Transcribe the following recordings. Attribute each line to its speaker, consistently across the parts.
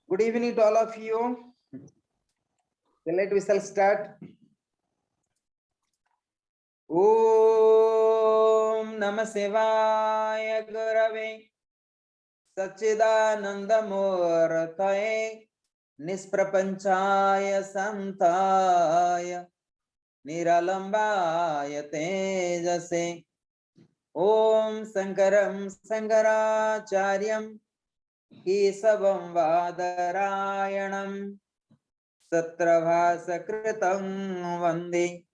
Speaker 1: Good evening to all of you. Let we shall start. Om Namah Shivaya Gurave Satchidanandamurtaye Nisprapanchaya Santaya Niralambaya Tejase Om Sankaram Sankaracharyam Kesavam Vadarayanam Satrabhasakritam Vande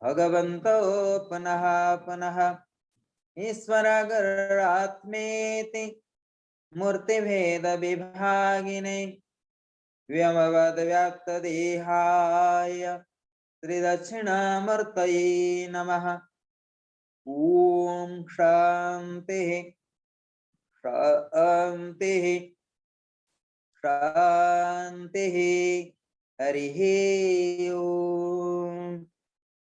Speaker 1: Bhagavanto Punaha Punaha Isvaragatmeti Murti Bheda Vibhagine Vyamavad Vyakta Dehaya Tridachina Murtaye Namaha Om Shanti Shanti Shanti Harihi Om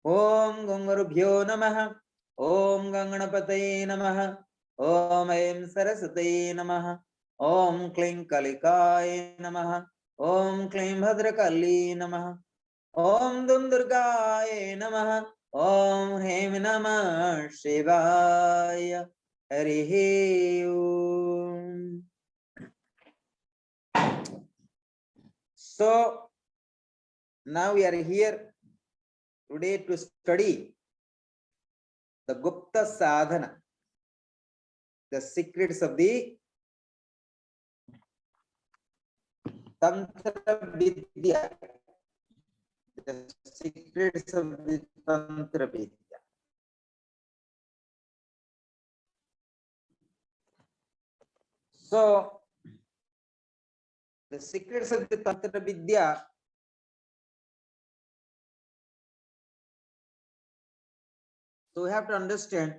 Speaker 1: Om Gangurubhyo Namaha Om Ganganapataye Namaha Om Aim Saraswataye Namaha Om Kling Kalikaye Namaha Om Kling Bhadrakali Namaha Om Dundurgaye Namaha Om Hem Namah Shivaya Harihi Om. So now we are here today to study the Gupta Sadhana, the secrets of the Tantra Vidya, the secrets of the Tantra Vidya. So the secrets of the Tantra Vidya so we have to understand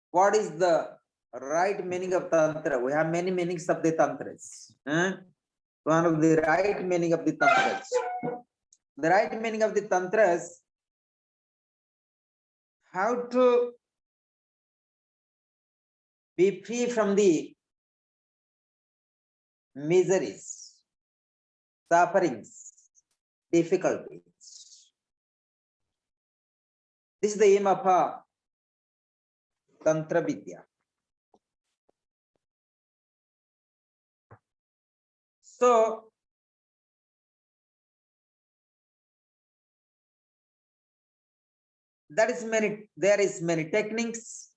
Speaker 1: what is the right meaning of Tantra. We have many meanings of the Tantras. One of the right meaning of the Tantras. The right meaning of the Tantras, how to be free from the miseries, sufferings, difficulties. This is the aim of Tantra Vidya. So there is many techniques,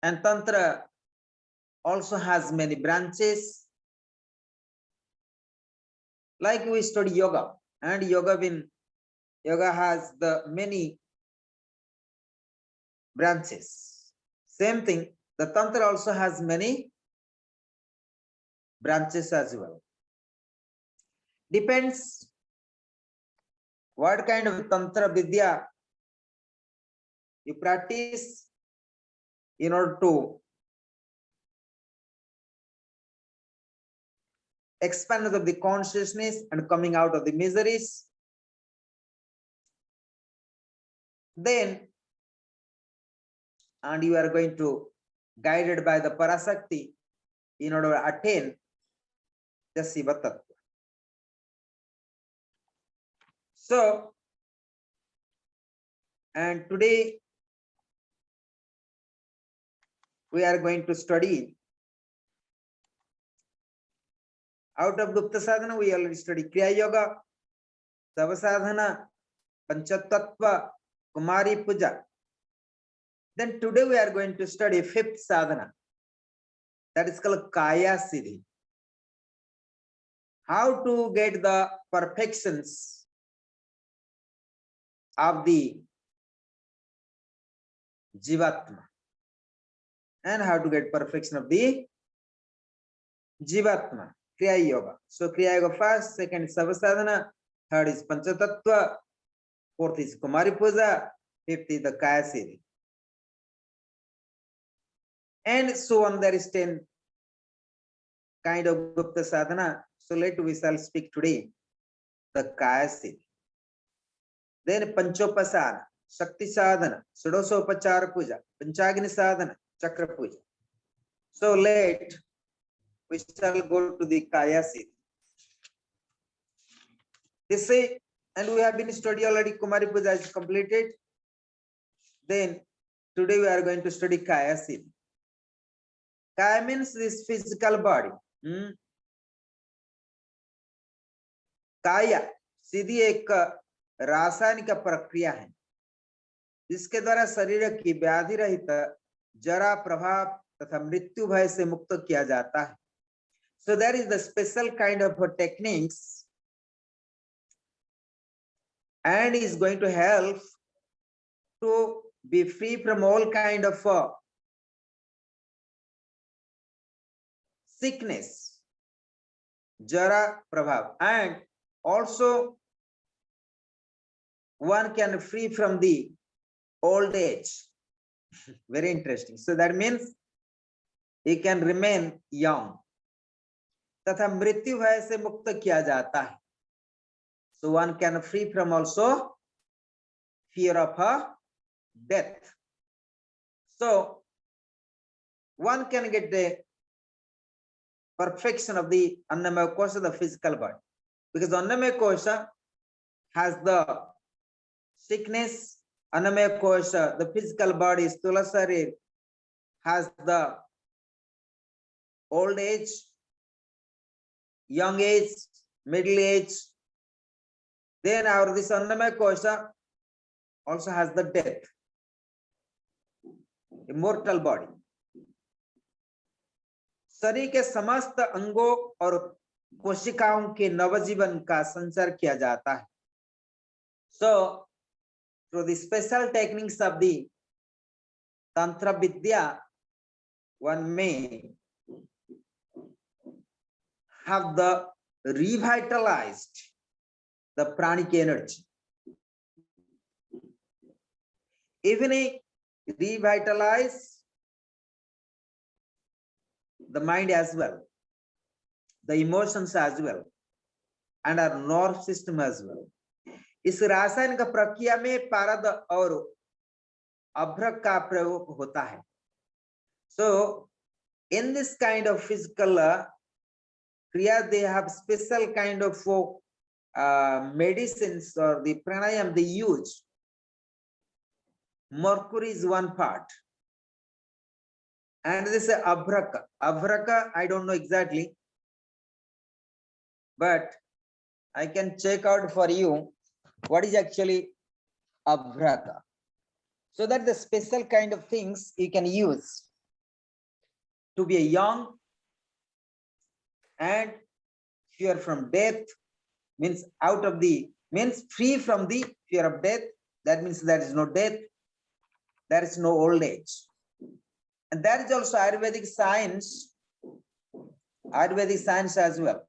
Speaker 1: and Tantra also has many branches. Like we study yoga, and yoga has the many branches. Same thing, the Tantra also has many branches as well. Depends what kind of Tantra Vidya you practice in order to expand of the consciousness and coming out of the miseries. Then, and you are going to guided by the Parasakti in order to attain the Shiva Tattva. So, and today we are going to study out of Gupta Sadhana. We already studied Kriya Yoga, Savasadhana, Panchatattva, Kumari Puja. Then today we are going to study fifth sadhana, that is called Kaya Siddhi. How to get the perfections of the Jivatma, and how to get perfection of the Jivatma. Kriya Yoga. So Kriya Yoga first, second is Savasadhana, third is Panchatattva, fourth is Kumari Puja, fifth is the Kaya Siddhi. And so on, there is 10 kind of Gupta Sadhana. So we shall speak today the Kaya Siddhi. Then Panchopasana. Shakti sadhana, Shodosopachara puja, Panchagni sadhana, Chakra puja. So let we shall go to the Kaya Siddhi. This is, and we have been studying already. Kumari puja is completed. Then today we are going to study Kaya Siddhi. Kaya means this physical body. Kaya Siddhi एक रासायनिक प्रक्रिया है जिसके द्वारा शरीर की व्याधि रहित जरा प्रभाव तथा मृत्यु भय से मुक्त किया जाता है. So there is the special kind of techniques and is going to help to be free from all kind of sickness, jara prabhav, and also one can free from the old age. Very interesting. So that means he can remain young. तथा मृत्यु भय से मुक्त किया जाता है. So one can free from also fear of death. So one can get the perfection of the Annamaya Kosha, the physical body, because Annamaya Kosha has the sickness. Annamaya Kosha, the physical body, Sthula Sharir, has the old age, young age, middle age. Then our this Annamaya Kosha also has the death, immortal body. शरीर के समस्त अंगों और कोशिकाओं के नवजीवन का संचार किया जाता है. So through the special techniques of the Tantra Vidya, one may have the revitalized the pranic energy. Even a revitalize the mind as well, the emotions as well, and our nerve system as well. इस रासायनिक प्रक्रिया में पारद और अभ्रक का प्रयोग होता है. So in this kind of physical kriya, they have special kind of medicines or the pranayam they use. Mercury is one part. And this is Abhraka. Abhraka, I don't know exactly, but I can check out for you what is actually Abhraka. So that the special kind of things you can use to be a young and fear from death, means out of the, means free from the fear of death. That means there is no death, there is no old age. And that is also Ayurvedic science as well.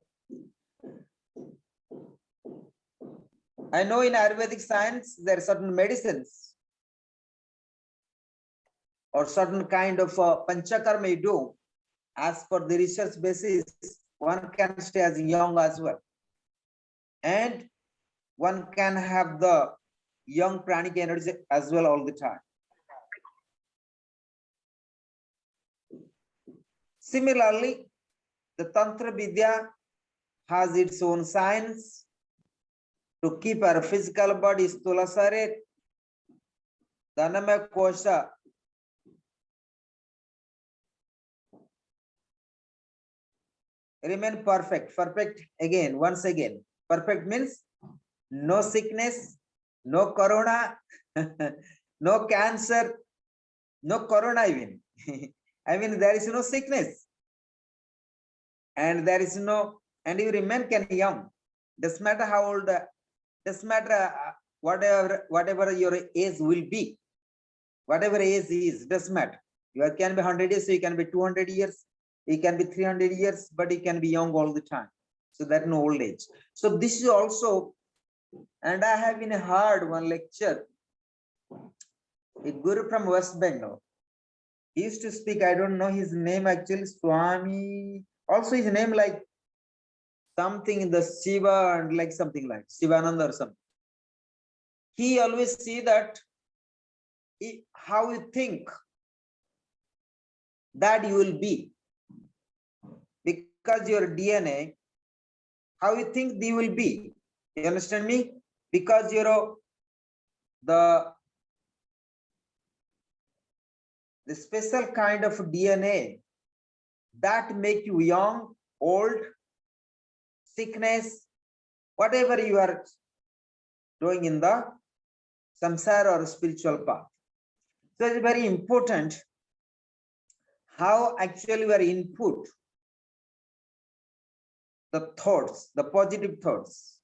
Speaker 1: I know in Ayurvedic science, there are certain medicines or certain kind of panchakarma you do. As per the research basis, one can stay as young as well. And one can have the young pranic energy as well all the time. Similarly, the Tantra Vidya has its own science to keep our physical body Sthula Sharir, the Annamaya Kosha remain perfect. Perfect again, once again. Perfect means no sickness, no corona, no cancer, no corona even. I mean, there is no sickness. And there is no, and you remain can young. Doesn't matter how old, doesn't matter whatever your age will be. Whatever age is, doesn't matter. You can be 100 years, so you can be 200 years, you can be 300 years, but you can be young all the time. So that no old age. So this is also, and I have been heard one lecture, a guru from West Bengal. He used to speak, I don't know his name actually, Swami, also his name like something in the Shiva and like something like Shivananda or something. He always see that how you think that you will be, because your DNA, how you think they will be. You understand me? Because the special kind of DNA that make you young, old, sickness, whatever you are doing in the samsara or spiritual path. So it's very important how actually we are input the thoughts, the positive thoughts.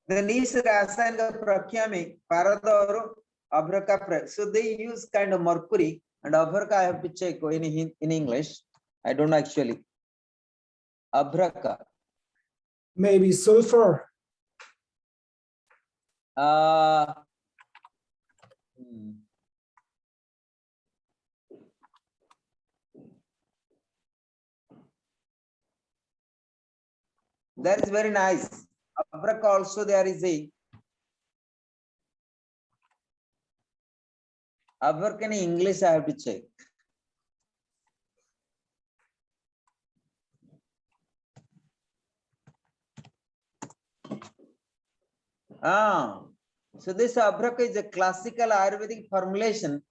Speaker 1: Then is Rasayanika Prakya mein Parada aur Abhraka. So they use kind of mercury and Abhraka. I have to check in English. I don't know actually. Abhraka.
Speaker 2: Maybe sulfur.
Speaker 1: That is very nice. Abhraka also there is a Abhraka in English. I have to check. So this Abhraka is a classical Ayurvedic formulation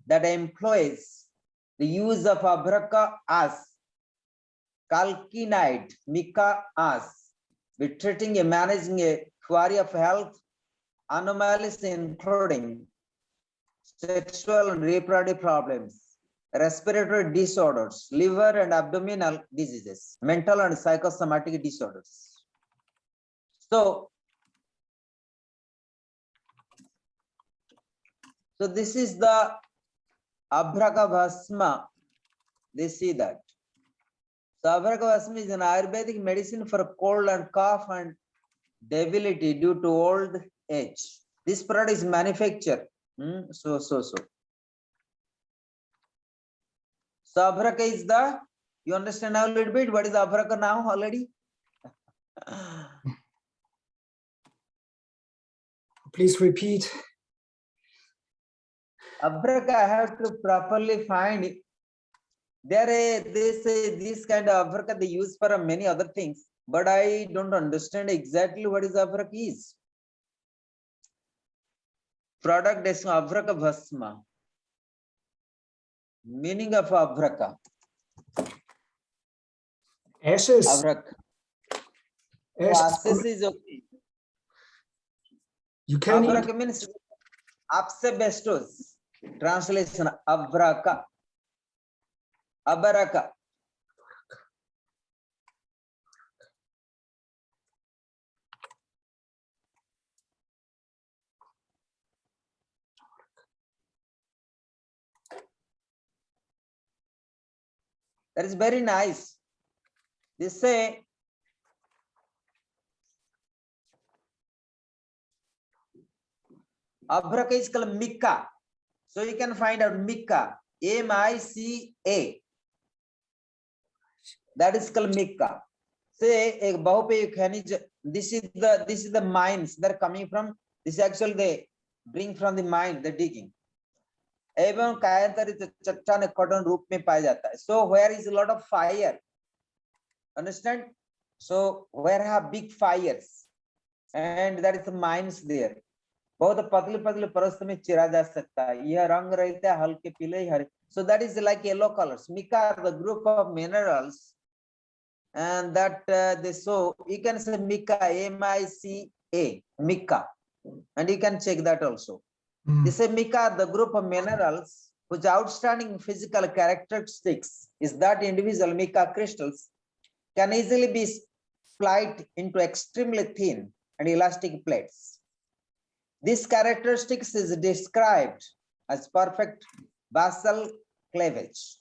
Speaker 1: that employs the use of Abhraka as Kalkinite, Mica as, with treating and managing a variety of health anomalies including sexual and reproductive problems, respiratory disorders, liver and abdominal diseases, mental and psychosomatic disorders. So this is the Abhraka Bhasma. They see that. So Abhraka Bhasma is an Ayurvedic medicine for cold and cough and debility due to old age. This product is manufactured. So Abhraka is the, you understand now a little bit what is Abhraka now already?
Speaker 2: Please repeat.
Speaker 1: Abhraka, I have to properly find it. This kind of Abhraka they use for many other things, but I don't understand exactly what is Abhraka is. Product is Abhraka Bhasma. Meaning of Abhraka.
Speaker 2: Ashes.
Speaker 1: Abhraka. Ashes is okay.
Speaker 2: You can
Speaker 1: Abhraka means Apsebestos. Translation Abhraka. Abaraka. That is very nice. They say Abhraka is called Mica. So you can find out Mica, M-I-C-A. That is called Mica. Say a Bahupe Khanij. This is the mines that are coming from. This is actually they bring from the mine, the digging. एवं कायांतरित चट्टान cotton रूप में पाया जाता है. So where is a lot of fire, understand? So where have big fires and that is the mines there. बहुत पतले पतले परत में चिरा जा सकता है. यह रंग रहते हैं हल्के पीले हरे. So that is like yellow colors. Mica are the group of minerals and that they so you can say Mica, M-I-C-A, Mica, and you can check that also. This is Mica, the group of minerals whose outstanding physical characteristics is that individual mica crystals can easily be split into extremely thin and elastic plates. This characteristics is described as perfect basal cleavage.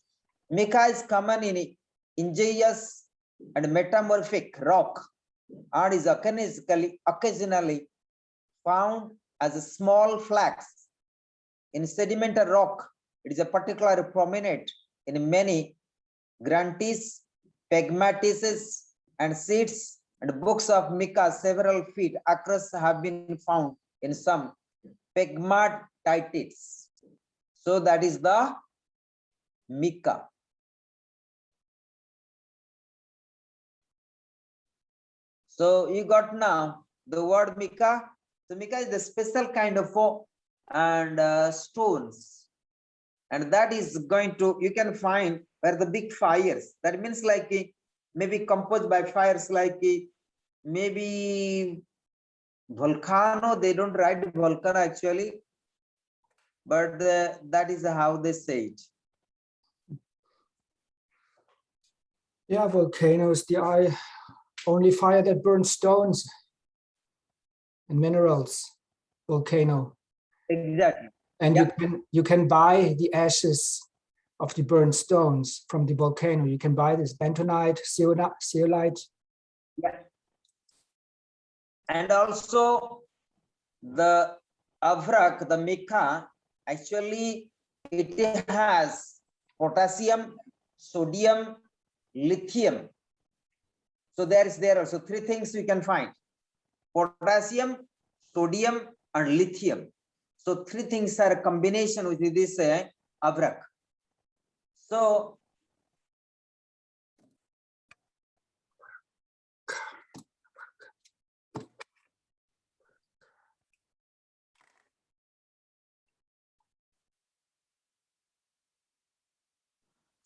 Speaker 1: Mica is common in igneous and metamorphic rock and is occasionally found as a small flakes in sedimentary rock. It is a particularly prominent in many granties, pegmatises, and seeds and books of mica several feet across have been found in some pegmatitis. So that is the mica. So you got now the word mica. So mica is the special kind of stones, and that is going to, you can find where the big fires. That means like maybe composed by fires, like maybe volcano. They don't write volcano actually, but that is how they say it.
Speaker 2: Yeah, volcanoes, the only fire that burns stones and minerals. Volcano.
Speaker 1: Exactly.
Speaker 2: And
Speaker 1: Yeah.
Speaker 2: you can buy the ashes of the burned stones from the volcano. You can buy this bentonite, zeolite.
Speaker 1: Yeah. And also the avrak, the mica, actually it has potassium, sodium, lithium. So there also three things we can find: potassium, sodium, and lithium. So three things are a combination with this avrak. So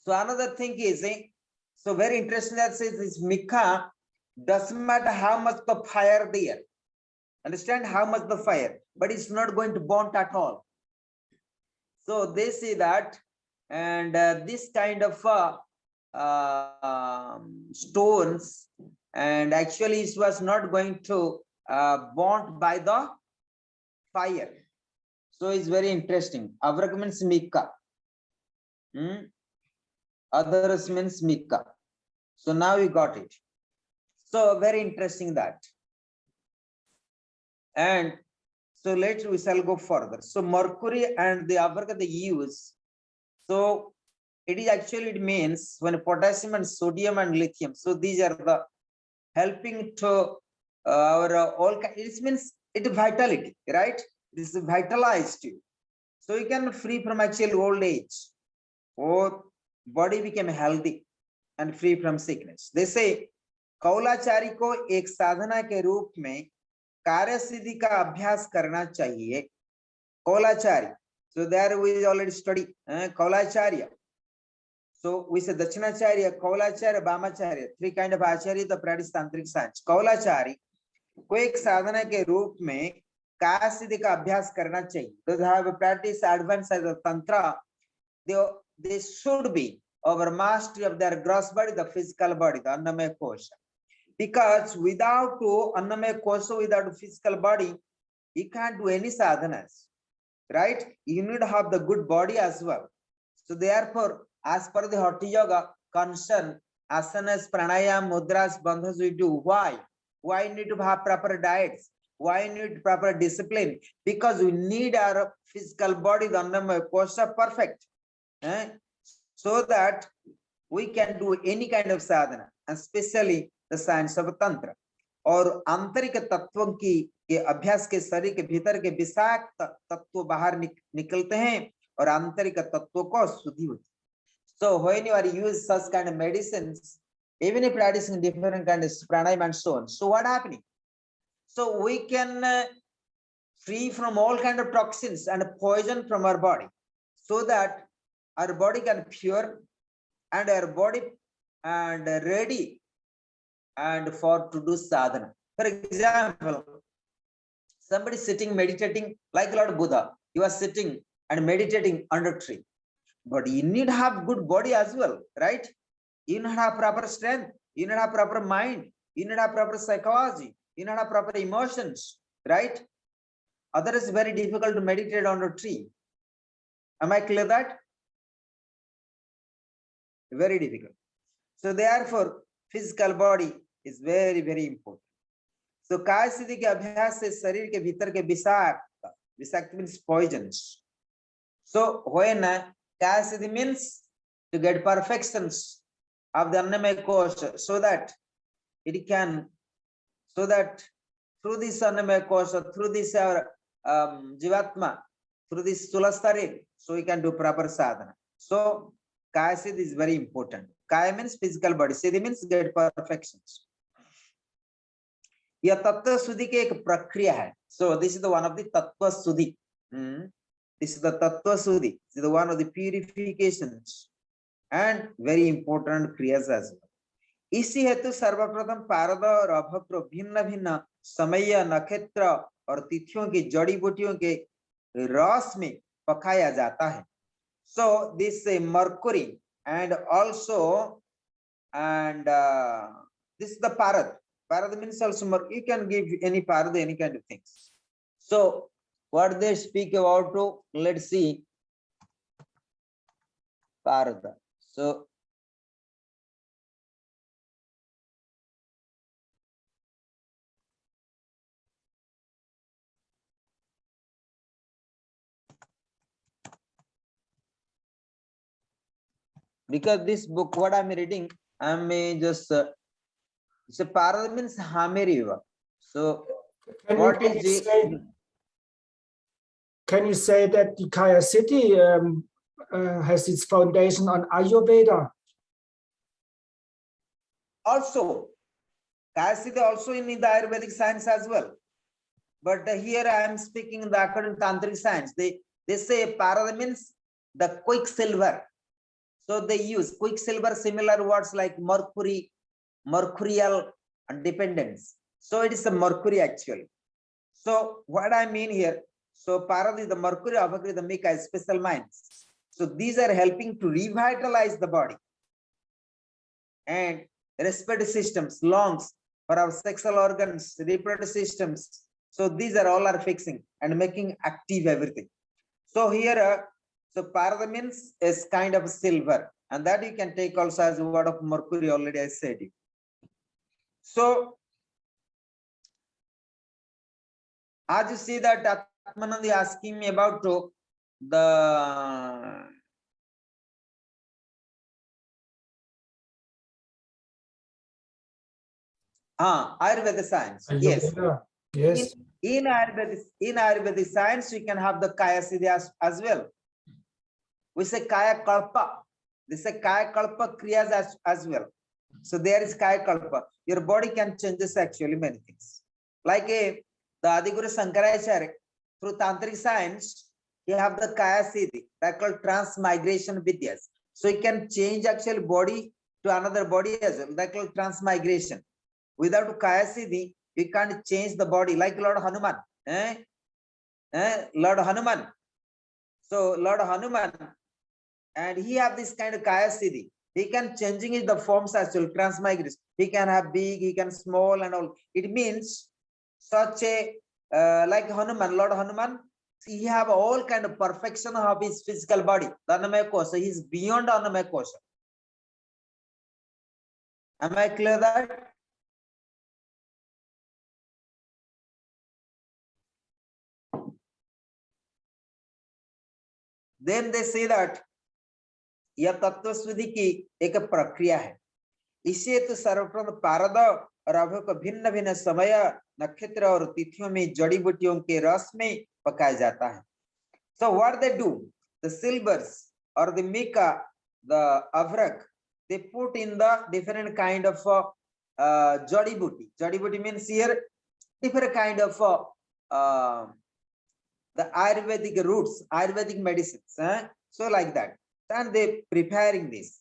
Speaker 1: another thing is, so very interesting that says this mica doesn't matter how much the fire there. Understand how much the fire, but it's not going to burn at all. So they say that, and this kind of stones, and actually it was not going to burnt by the fire. So it's very interesting. Avrak means mica. Others means mica. So now we got it. So very interesting that. And so we shall go further. So mercury and the avrak they use. So it is actually, it means when potassium and sodium and lithium. So these are the helping to our all. It means it vitality, right? This is vitalized you. So you can free from actual old age, or body became healthy and free from sickness. They say कौलाचारी को एक साधना के रूप में कार्य सिद्धि का अभ्यास करना चाहिए. कौलाचारी. So there we already study Kaulacharya. So we say Dachinacharya, Kaulacharya, Bhamacharya, three kind of acharya the practice tantric science. Kaulachari को एक साधना के रूप में कार्य सिद्धि का अभ्यास करना चाहिए. Those who have practice advanced as a tantra, they should be over mastery of their gross body, the physical body, the annamaya kosha. Because without annamaya kosha, without physical body, you can't do any sadhanas, right? You need to have the good body as well. So therefore, as per the Hatha Yoga concern, asanas, pranayam, mudras, bandhas we do. Why? Why need to have proper diets? Why need proper discipline? Because we need our physical body, the annamaya kosha perfect. So that we can do any kind of sadhana, and especially the science of tantra. और आंतरिक तत्वों की के अभ्यास के शरीर के भीतर के विषाक्त तत्व बाहर निकलते हैं और आंतरिक तत्वों को शुद्धि होती है. So when you are use such kind of medicines, even if practicing different kind of pranayama and so on, so what happening? So we can free from all kind of toxins and poison from our body, so that our body can pure and our body and ready and for to do sadhana. For example, somebody sitting meditating like Lord Buddha, you are sitting and meditating under a tree, but you need to have good body as well, right? You need to have proper strength, you need to have proper mind, you need to have proper psychology, you need to have proper emotions, right? Otherwise, it's very difficult to meditate under a tree. Am I clear that? Very difficult. So therefore, physical body is very, very important. So काय सिद्धि के अभ्यास से शरीर के भीतर के विषाक्त means poisons. So when काय सिद्धि means to get perfections of the annamaya kosha, so that it can, so that through this annamaya kosha, through this our Jivatma through this Stula Sharir, so we can do proper sadhana. So Kaya Siddhi is very important. Kaya means physical body, Siddhi means get perfections. यह तत्व शुद्धि की एक प्रक्रिया है. So this is the one of the tattva shuddhi. This is the tattva shuddhi. This is the one of the purifications and very important kriyas as well. इसी हेतु सर्वप्रथम पारद और अभक्र भिन्न भिन्न समय नक्षत्र और तिथियों की जड़ी बूटियों के रस में पकाया जाता है. So this mercury and also this is the parad. Parad means also mercury. You can give any parad, any kind of things. So what they speak about, let's see. Parada. So because this book, what I'm reading, I may just so Parada means Hameriva. So what is it?
Speaker 2: Can you say that the Kaya Siddhi has its foundation on Ayurveda?
Speaker 1: Also, Kaya Siddhi also in the Ayurvedic science as well. But here I am speaking in the according Tantric science. They say Parada means the quicksilver. So they use quicksilver, similar words like mercury, mercurial, and dependence. So it is a mercury actually. So what I mean here, so Parad is the mercury, Abhakri the Mika is special minds. So these are helping to revitalize the body and respiratory systems, lungs, for our sexual organs, reproductive systems. So these are all are fixing and making active everything. So here, so Parada means is kind of silver, and that you can take also as a word of mercury, already I said it. So as you see that Atmanand is asking me about the Ayurveda science.
Speaker 2: Ayurveda. Yes.
Speaker 1: In Ayurvedic science, we can have the Kaya Siddhi as well. We say Kaya Kalpa. They say Kaya Kalpa Kriyas as well. So there is Kaya Kalpa. Your body can change actually many things. Like the Adiguru Sankaracharya, through Tantric science, you have the Kaya Siddhi, that called transmigration vidyas. So you can change actual body to another body as well, that called transmigration. Without Kaya Siddhi, you can't change the body, like Lord Hanuman. Lord Hanuman. So Lord Hanuman, and he have this kind of Kaya Siddhi. He can changing the forms as well, transmigration. He can have big, he can small and all. It means such a, like Hanuman, Lord Hanuman, he have all kind of perfection of his physical body. The Annamaya Kosha, he is beyond Annamaya Kosha. Am I clear that? Then they say that यह तत्व शुद्धि की एक प्रक्रिया है. इसे तो सर्वप्रथम पारद और अभय को भिन्न भिन्न समय नक्षत्र और तिथियों में जड़ी बूटियों के रस में पकाया जाता है. So what they do, the silvers or the mica, the avrak, they put in the different kind of jodi booty. Jodi booty means here different kind of the Ayurvedic roots, Ayurvedic medicines. So like that. And they preparing this,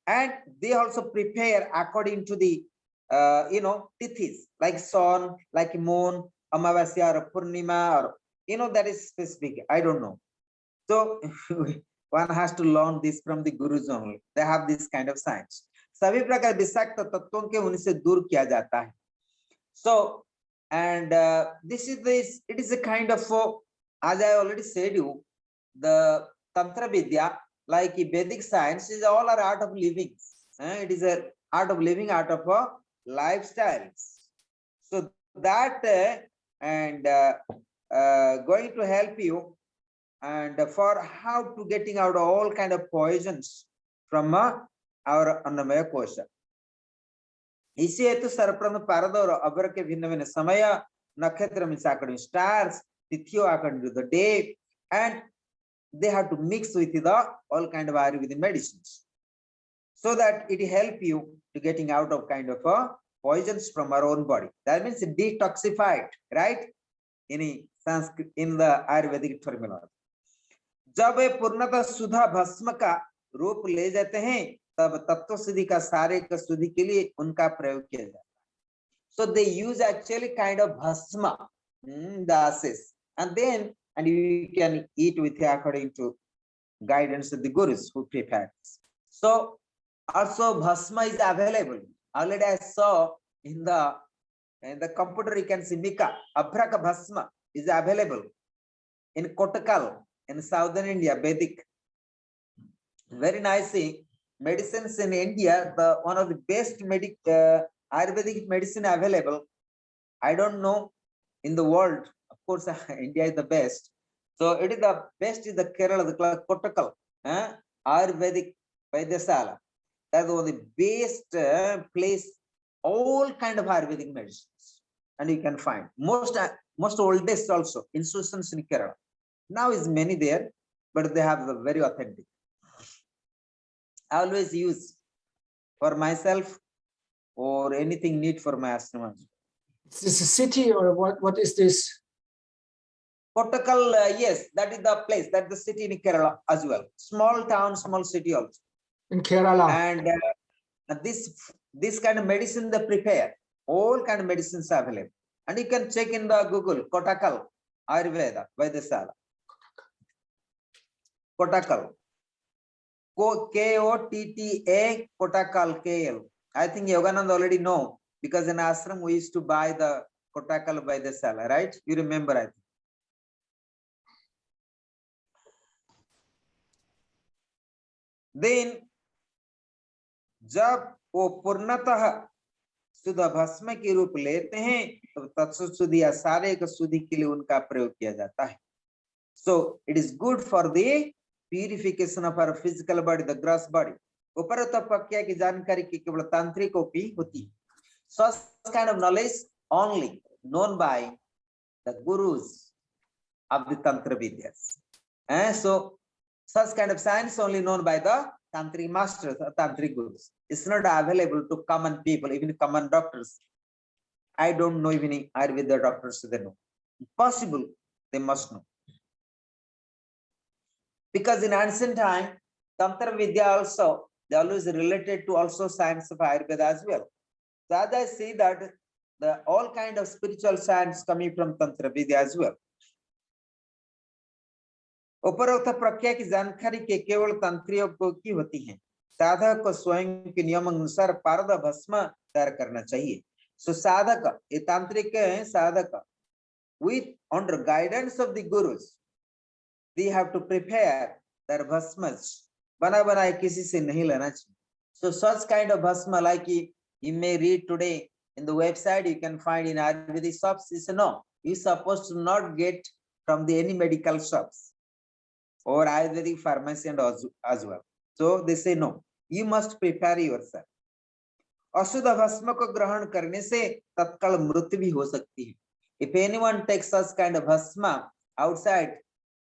Speaker 1: and they also prepare according to the tithis, like sun, like moon, Amavasya or Purnima, or that is specific. I don't know. So one has to learn this from the gurus only. They have this kind of science. सभी प्रकार विषाक्त तत्वों के उनसे दूर किया जाता है. So and it is a kind of as I already said you, the Tantra Vidya, like Vedic science, is all our art of living. It is a art of living, art of lifestyles. So that and going to help you and for how to getting out all kind of poisons from our Annamaya Kosha. इसी हेतु सर्वप्रथम पारद और अभ्र के भिन्न भिन्न समय Nakshatra means according to stars, Tithyo according to the day, and they have to mix with the all kind of Ayurvedic medicines, so that it help you to getting out of kind of poisons from our own body. That means detoxified, right? In Sanskrit, in the Ayurvedic terminology. जब ये पूर्णतः सुधा भस्म का रूप ले जाते हैं, तब तत्व शुद्धि का सारे का शुद्धि के लिए उनका प्रयोग किया जाता है. So they use actually kind of bhasma, the ashes, and then you can eat with according to guidance of the gurus who prepared. So also bhasma is available. Already I saw in the computer, you can see Mika Abhraka bhasma is available in Kottakkal in southern India, Vedic. Very nicely, medicines in India, the one of the best Ayurvedic medicine available. I don't know in the world. Of course, India is the best. So it is the best is the Kerala, the Kottakkal, Ayurvedic Vaidyasala. That's one of the best place. All kind of Ayurvedic medicines, and you can find most oldest also institutions in Kerala. Now is many there, but they have the very authentic. I always use for myself or anything need for my ashrama.
Speaker 2: Is this a city or what is this?
Speaker 1: Kottakkal, yes, that is the place, that the city in Kerala as well. Small town, small city also.
Speaker 2: In Kerala.
Speaker 1: And this kind of medicine they prepare. All kind of medicines are available. And you can check in the Google, Kottakkal, Ayurveda, Vaidyasala. Kottakkal. Kotta, Kottakkal, KL. I think Yoganand already know, because in ashram we used to buy the Kottakkal Vaidyasala, right? You remember, I think. Then, जब वो पूर्णतः शुद्ध भस्म के रूप लेते हैं, तो तत्व शुद्धि या सारे का शुद्धि के लिए उनका प्रयोग किया जाता है. So it is good for the purification of our physical body, the gross body. उपरोक्त प्रक्रिया की जानकारी केवल तांत्रिकों की होती है. Such kind of knowledge only known by the gurus of the tantra vidyas. And so such kind of science only known by the tantric masters or tantric gurus. It's not available to common people, even common doctors. I don't know even Ayurveda doctors, they know. Possible, they must know. Because in ancient time, Tantra Vidya also, they always related to also science of Ayurveda as well. So as I see that the all kind of spiritual science coming from Tantra Vidya as well. उपरोक्त प्रक्रिया की जानकारी के केवल तंत्रियों को की होती है. साधक को स्वयं के नियम अनुसार पारद भस्म तैयार करना चाहिए. So साधक, ये तांत्रिक है साधक, with under guidance of the gurus, they have to prepare their bhasmas. बना बनाए किसी से नहीं लेना चाहिए. So such kind of bhasma, like you may read today in the website, you can find in Ayurvedic shops. Is no, you supposed to not get from the any medical shops or Ayurvedic pharmacy and as well. So they say no, you must prepare yourself. अशुद्ध भस्म को ग्रहण करने से तत्काल मृत्यु भी हो सकती है. If anyone takes such kind of bhasma outside,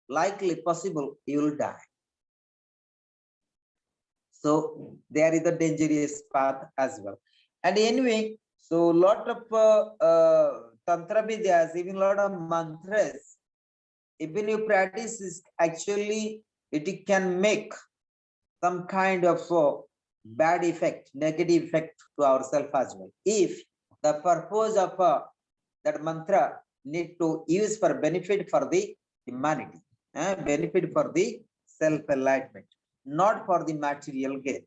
Speaker 1: likely possible he will die. So there is a dangerous path as well. And anyway, so lot of tantra vidyas, even lot of mantras, even you practice is actually, it can make some kind of bad effect, negative effect to ourselves as well. If the purpose of that mantra need to use for benefit for the humanity, benefit for the self-enlightenment, not for the material gain.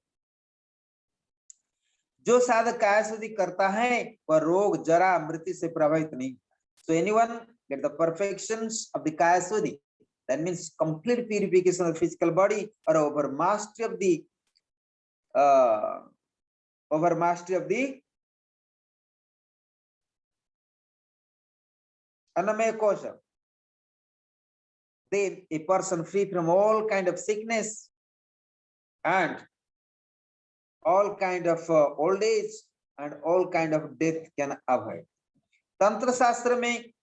Speaker 1: जो साधक काया शुद्धि करता है वह रोग जरा मृत्यु से प्रभावित नहीं. So anyone get the perfections of the kaya shuddhi, that means complete purification of the physical body or over mastery of the Annamaya kosha. Then a person free from all kind of sickness and all kind of old age and all kind of death can avoid. तंत्र शास्त्र में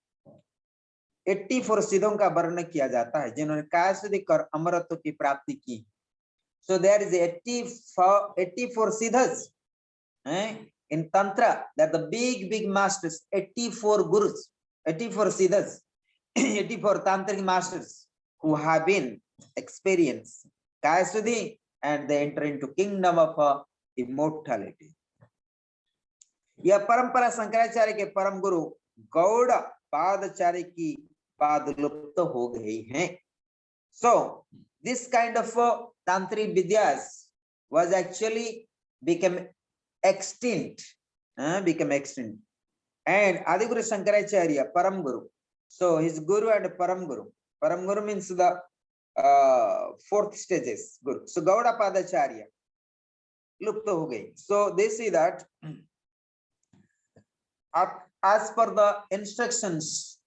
Speaker 1: 84 सिद्धों का वर्णन किया जाता है जिन्होंने काया सिद्धि कर अमरत्व की प्राप्ति की. So there is 84 siddhas in tantra, that the big masters, 84 gurus, 84 siddhas, 84 tantric masters who have been experienced kaya siddhi and they enter into kingdom of immortality. यह परंपरा शंकराचार्य के परम गुरु गौड़ पादाचार्य की पाद लुप्त हो गई हैं. So this kind of tantric vidyas was actually become extinct, and Adiguru Shankaracharya, Param Guru. So his guru and Param Guru means the fourth stages guru. So Gauda Padacharya lupta ho gayi. So they say that as per the instructions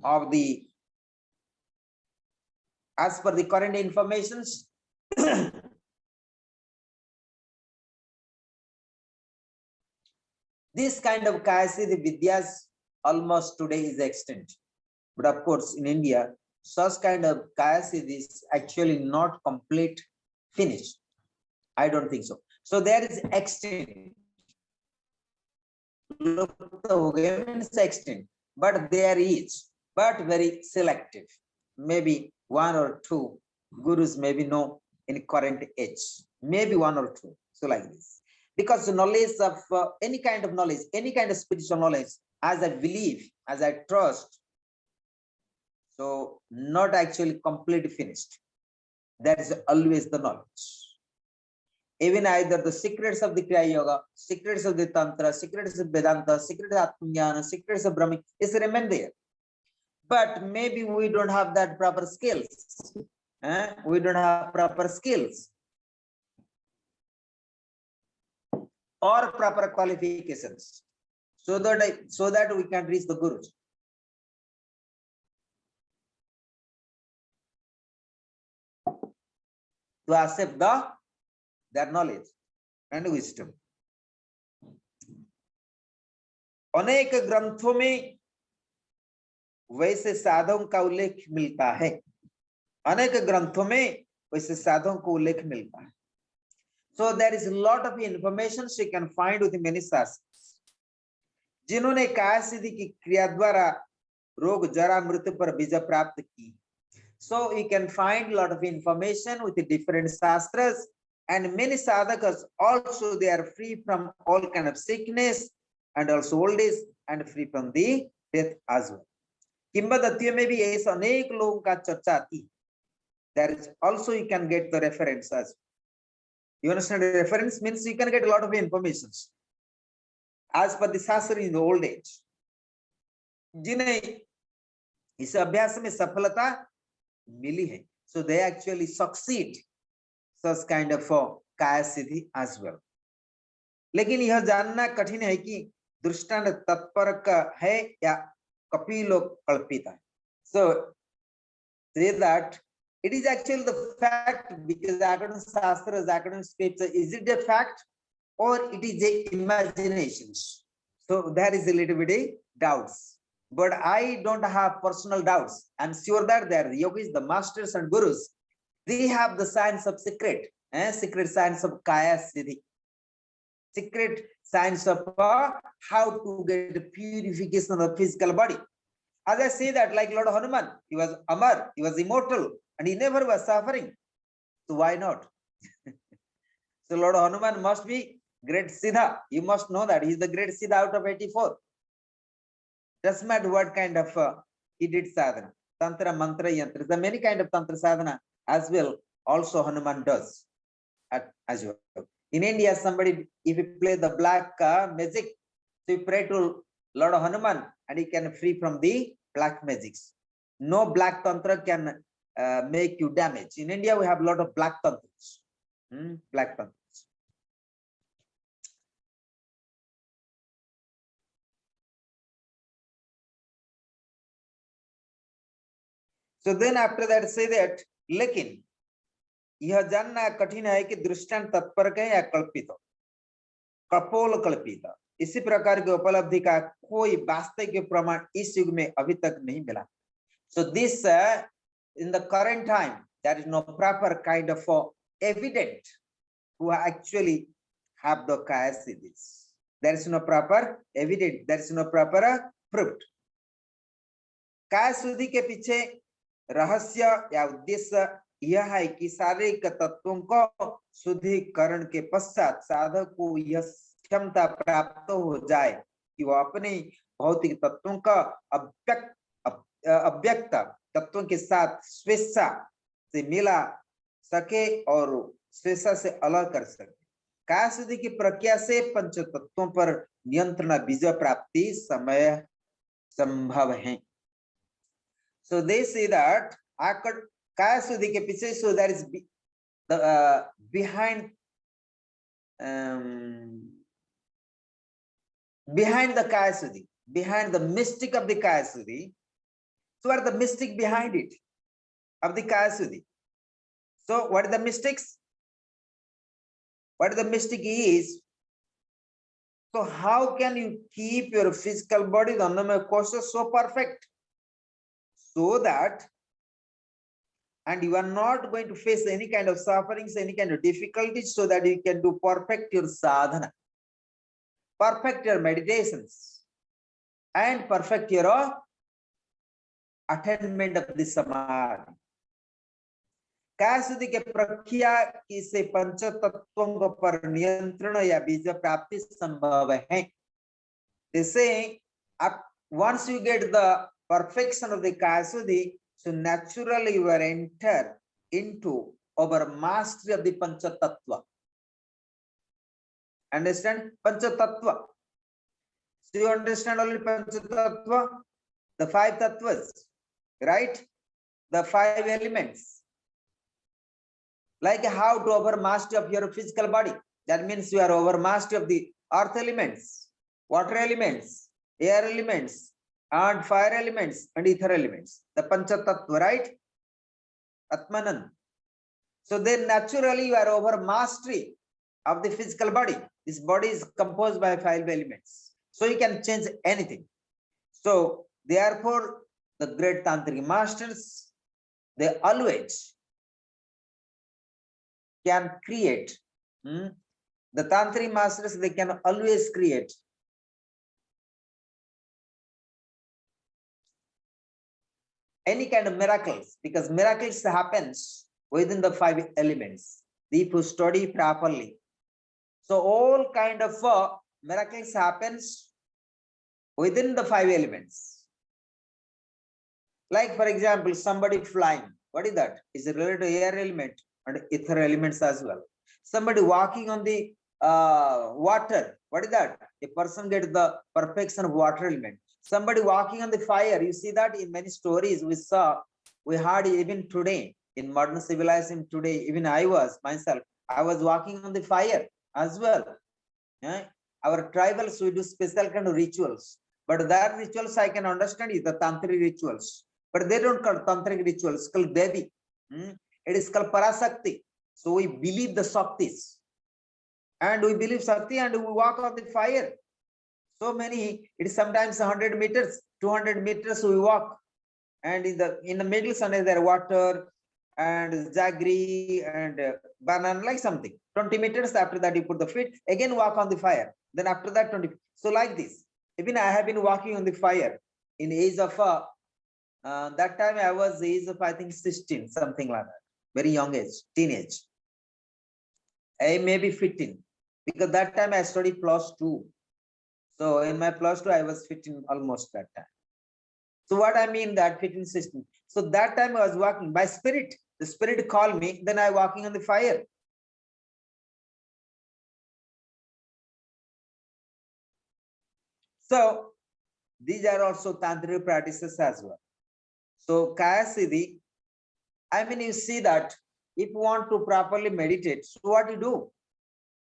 Speaker 1: of the, as per the current informations, this kind of kaya siddhi vidyas almost today is extinct. But of course, in India, such kind of kaya siddhi is actually not complete finished. I don't think so. So there is extinct. Means extinct, but there is, but very selective. Maybe one or two gurus, maybe no in current age, maybe one or two. So like this, because the knowledge of any kind of knowledge, any kind of spiritual knowledge, as I believe, as I trust, so not actually completely finished. That is always the knowledge. Even either the secrets of the Kriya Yoga, secrets of the Tantra, secrets of Vedanta, secrets of Atmajnana, secrets of Brahmi, is remain there. But maybe we don't have that proper skills. We don't have proper skills or proper qualifications, so that we can reach the Gurus. To accept their knowledge and wisdom. अनेक ग्रंथों में वैसे साधकों का उल्लेख मिलता है. अनेक ग्रंथों में वैसे साधकों को उल्लेख मिलता है. So there is a lot of information you can find with many शास्त्र. जिन्होंने काया सिद्धि की क्रिया द्वारा रोग जरा मृत्यु पर विजय प्राप्त की. So you can find a lot of information with the different shastras, and many sadhakas also they are free from all kind of sickness and also old age and free from the death as well. किंवदंतियों में भी ऐसे अनेक लोगों का चर्चा आती. There is also you can get the reference as well. You understand the reference means you can get a lot of information as per the shastra in the old age. जिन्हें इस अभ्यास में सफलता मिली है, so they actually succeed such kind of kaya siddhi as well. लेकिन यह जानना कठिन है कि दृष्टांत तत्परक है या कपिलो कल्पित है. So say that it is actually the fact, because academic shastras, academic scriptures, is it a fact or it is a imaginations? So there is a little bit of doubts. But I don't have personal doubts. I'm sure that there the yogis, the masters and gurus, they have the science of secret, secret science of kaya siddhi, secret science of how to get purification of the physical body. As I say that, like Lord Hanuman, he was Amar, he was immortal, and he never was suffering. So why not? So Lord Hanuman must be great Siddha. You must know that he's the great Siddha out of 84. Doesn't matter what kind of he did sadhana, tantra, mantra, yantra. There are many kind of tantra sadhana as well. Also Hanuman does as well. In India, somebody, if you play the black magic, so you pray to Lord Hanuman and he can free from the black magics. No black tantra can make you damage. In India, we have a lot of black tantras. Black tantras. So then after that say that, लेकिन यह जानना कठिन है कि दृष्टांत तत्परक है या कल्पित, कपोल कल्पित. इसी प्रकार की उपलब्धि का कोई वास्तविक प्रमाण इस युग में अभी तक नहीं मिला. So this in the current time there is no proper kind of evidence who actually have the kaya siddhis. There is no proper evidence. There is no proper proof. काय शुद्धि के पीछे रहस्य या उद्देश्य यह है कि शारीरिक तत्वों को शुद्धिकरण के पश्चात साधक को यह क्षमता प्राप्त हो जाए कि वो अपने भौतिक तत्वों का अव्यक्त तत्वों के साथ स्वेच्छा से मिला सके और स्वेच्छा से अलग कर सके. काय शुद्धि की प्रक्रिया से पंच तत्वों पर नियंत्रण बीज प्राप्ति समय संभव है. So they say that kaya shuddhi ke piche, so there is the behind the kaya shuddhi, behind the mystic of the kaya shuddhi. So what are the mystic behind it of the kaya shuddhi? So what are the mystics? What the mystic is? So how can you keep your physical body, the annamaya kosha, so perfect? So that, and you are not going to face any kind of sufferings, any kind of difficulties, so that you can do perfect your sadhana, perfect your meditations, and perfect your attainment of the samadhi. काय शुद्धि के प्रक्रिया की से पंच तत्वों पर नियंत्रण या बीज प्राप्ति संभव है. जैसे आप once you get the perfection of the kaya shuddhi, so naturally you are enter into our mastery of the pancha tattva. Understand pancha tattva? So you understand only pancha tattva, the five tattvas, right? The five elements. Like how to over mastery of your physical body. That means you are over mastery of the earth elements, water elements, air elements, and fire elements and ether elements, the pancha tattva, right? Atmanan. So then naturally you are over mastery of the physical body. This body is composed by five elements, so you can change anything. So therefore the great tantric masters, they always can create, the tantric masters, they can always create any kind of miracles, because miracles happens within the five elements if you study properly. So all kind of miracles happens within the five elements. Like for example, somebody flying, what is that? Is related to air element and ether elements as well. Somebody walking on the water, what is that? A person gets the perfection of water element. Somebody walking on the fire, you see that in many stories we heard even today in modern civilization today. Even I was myself, I was walking on the fire as well. Our tribals, we do special kind of rituals, but that rituals I can understand is the tantric rituals, but they don't call tantric rituals, it's called Devi. It is called Parasakti. So we believe the Shaktis, and we believe Shakti, and we walk on the fire. So many, it is sometimes 100 meters, 200 meters we walk, and in the middle sun is there water and jaggery and banana, like something. 20 meters after that you put the feet, again walk on the fire. Then after that 20. So like this. Even I have been walking on the fire in age of that time I was age of I think 16, something like that. Very young age, teenage. I may be 15, because that time I studied +2. So in my +2, I was 15 almost that time. So what I mean that 15, 16. So that time I was walking by spirit. The spirit called me, then I walking on the fire. So these are also tantric practices as well. So Kaya Siddhi, I mean, you see that if you want to properly meditate, so what you do?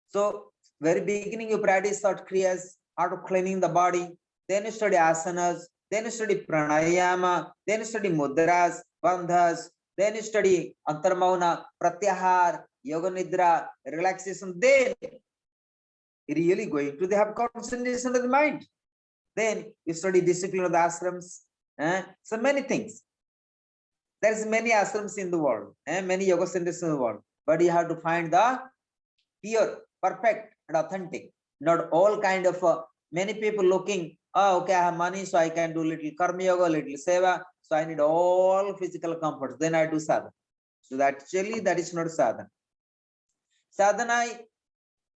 Speaker 1: So very beginning you practice thought kriyas, how to cleaning the body, then you study asanas, then you study pranayama, then you study mudras, bandhas, then you study antarmauna, pratyahar, yoga nidra, relaxation. Then really going to, they have concentration of the mind. Then you study discipline of the ashrams, so many things. There's many ashrams in the world, many yoga centers in the world, but you have to find the pure, perfect, and authentic. Not all kind of many people looking. Oh, okay, I have money, so I can do little karma yoga, little seva. So I need all physical comforts. Then I do sadhana. So that actually that is not sadhana. Sadhana,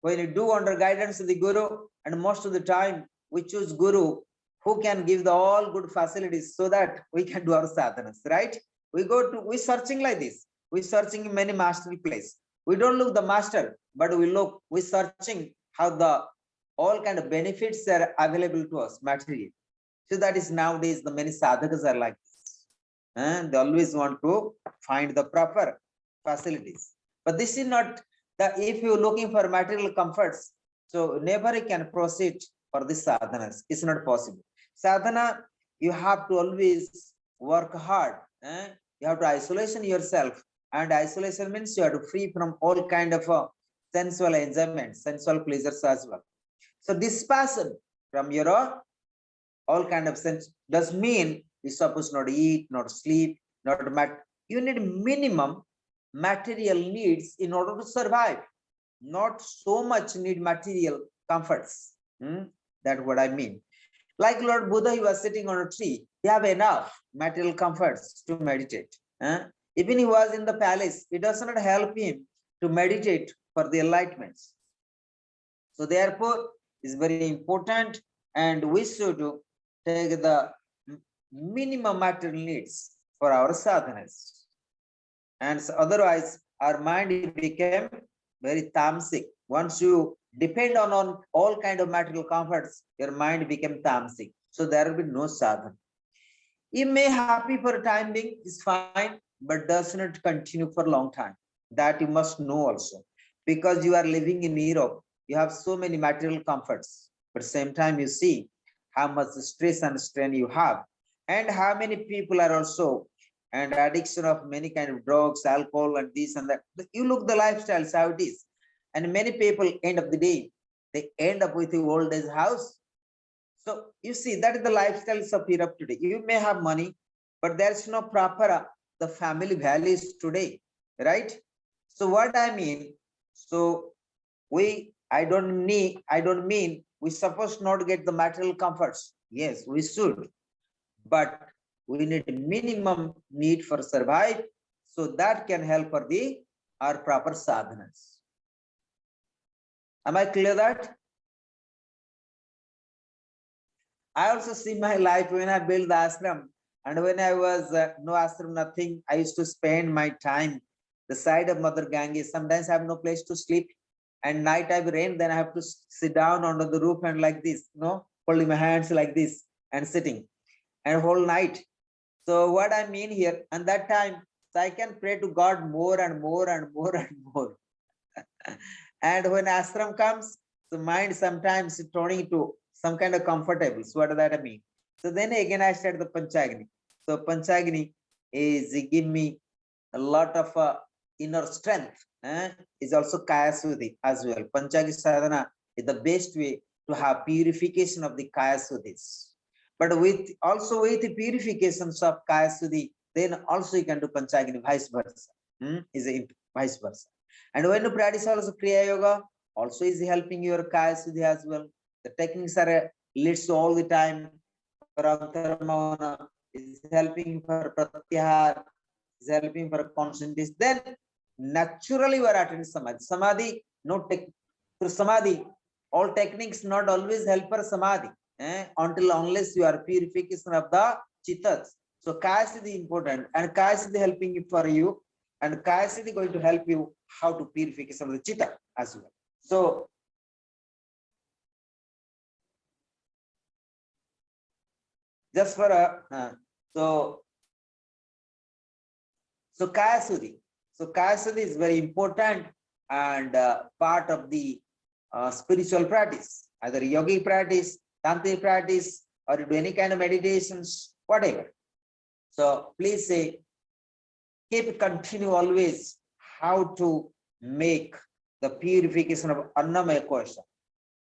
Speaker 1: when you do under guidance of the guru, and most of the time we choose guru who can give the all good facilities so that we can do our sadhanas, right? We searching like this. We searching in many mastery place. We don't look the master, but we searching how the all kind of benefits are available to us materially. So that is nowadays the many sadhakas are like this. And they always want to find the proper facilities. But this is not the, if you're looking for material comforts, so never you can proceed for this sadhanas. It's not possible. Sadhana, you have to always work hard. You have to isolation yourself, and isolation means you have to free from all kind of sensual enjoyment, sensual pleasures as well. So dispassion from your all kind of sense does mean you suppose not eat, not sleep, not you need minimum material needs in order to survive. Not so much need material comforts. That's what I mean. Like Lord Buddha, he was sitting on a tree. He have enough material comforts to meditate. Even he was in the palace, it does not help him to meditate for the enlightenment. So therefore, it's very important, and we should take the minimum material needs for our sadhanas. And so otherwise, our mind became very tamasic. Once you depend on all kind of material comforts, your mind became tamasic. So there will be no sadhana. You may happy for a time being, is fine, but does not continue for a long time. That you must know also. Because you are living in Europe, you have so many material comforts. But at the same time, you see how much stress and strain you have. And how many people are also, and addiction of many kind of drugs, alcohol, and this and that. You look the lifestyles, how it is. And many people, end of the day, they end up with the old age house. So you see, that is the lifestyles of Europe today. You may have money, but there's no proper the family values today, right? So what I mean, so I don't mean we supposed not to get the material comforts. Yes, we should, but we need minimum need for survive, so that can help for our proper sadhanas. Am I clear that? I also see my life when I built the ashram, and when I was no ashram, nothing, I used to spend my time the side of Mother Ganges. Sometimes I have no place to sleep, and night I rain, then I have to sit down under the roof and like this, holding my hands like this and sitting, and whole night. So what I mean here, and that time, so I can pray to God more and more and more and more. And when ashram comes, the mind sometimes turning to some kind of comfortable. So what does that mean? So then again I started the Panchagni. So Panchagni is give me a lot of inner strength. Is also Kaya Suddhi as well. Panchagni sadhana is the best way to have purification of the Kaya Suddhis. But with the purifications of Kaya Suddhi, then also you can do Panchagni, vice versa. Is a vice versa. And when you practice also Kriya Yoga, also is helping your Kaya Suddhi as well. The techniques are leads all the time. For Antaramana, is helping for Pratyahar, is helping for concentration. Then naturally you are attaining Samadhi. Samadhi, through Samadhi, all techniques not always help for Samadhi. Unless you are purification of the Chittas. So Kaya Siddhi important, and Kaya Siddhi helping for you, and Kaya Siddhi going to help you how to purification of the Chitta as well. So just for so Kaya Siddhi. So Kaya Siddhi is very important and part of the spiritual practice, either yogic practice, tantric practice, or do any kind of meditations, whatever. So please say, continue always how to make the purification of Annamaya Kosha.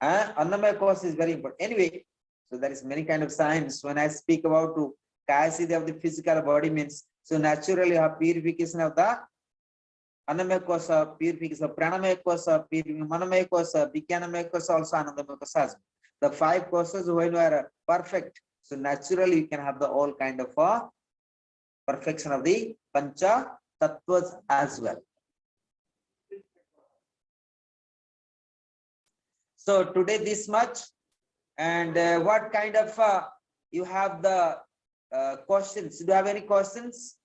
Speaker 1: Annamaya kosha is very important. Anyway, so there is many kind of science. When I speak about to kaya siddhi of the physical body means, so naturally you have purification of the Annamaya kosha, purification of pranamaya kosha, manamaya kosha, vijnanamaya kosha, also anandamaya kosha. The 5 koshas when you are perfect, so naturally you can have the all kind of perfection of the pancha tattvas as well. So today this much, and what kind of you have the questions? Do you have any questions?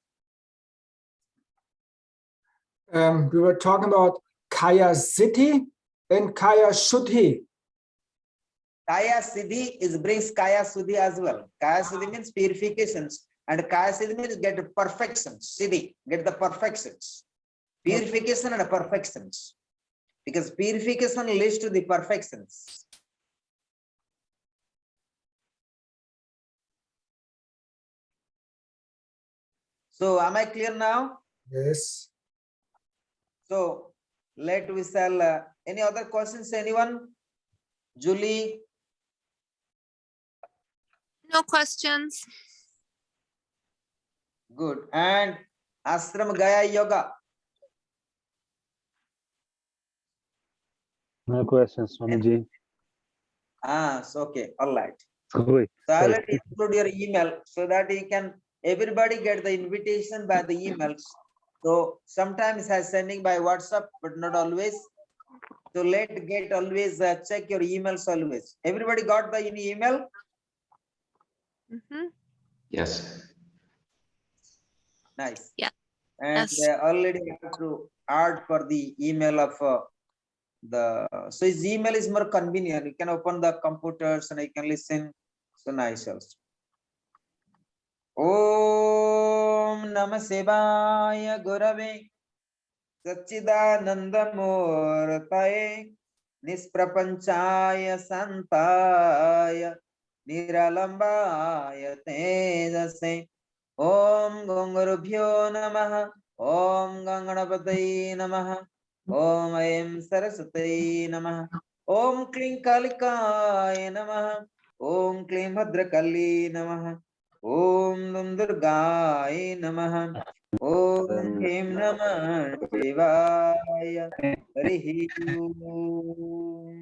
Speaker 2: We were talking about Kaya Siddhi and Kaya Shuddhi.
Speaker 1: Kaya siddhi is brings kaya suddhi as well. Kaya siddhi means purifications, and kaya siddhi means get perfections. Siddhi, get the perfections. Purification and perfections. Because purification leads to the perfections. So am I clear now?
Speaker 2: Yes.
Speaker 1: So let we shall any other questions, anyone? Julie?
Speaker 3: No questions.
Speaker 1: Good. And Ashram Gaya Yoga.
Speaker 4: No questions, Swamiji.
Speaker 1: So okay, all right.
Speaker 4: Sorry.
Speaker 1: So I'll let you include your email so that you can everybody get the invitation by the emails. So sometimes I sending by WhatsApp, but not always. So let get always check your emails always. Everybody got the email?
Speaker 3: Mhm.
Speaker 5: Yes.
Speaker 1: Nice.
Speaker 3: Yeah.
Speaker 1: And
Speaker 3: Yes.
Speaker 1: already I have to add for the email of so his email is more convenient. You can open the computers and you can listen. So nice also. Om Namah Shivaya Gurave Satchidanandamurtaye Nisprapanchaya Santaya Niralambaya Tejase Om Gangurubhyo Namaha Om Ganganapataye Namaha Om Aim Saraswati Namaha Om Kling Kalikaya Namaha Om Kling Bhadrakali Namaha Om Dum Durgaye Namaha Om Him Namah Shivaya Harihi Om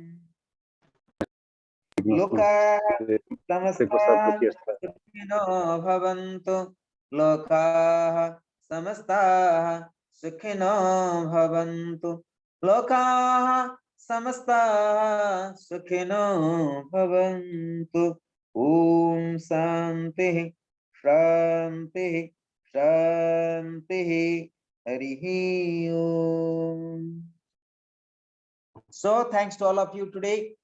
Speaker 1: Loka Samasta Sukhino Bhavantu Loka Samasta Sukhino Bhavantu Loka Samasta Sukhino Bhavantu Om Santi Shanti Shanti Harihi Om. So thanks to all of you today.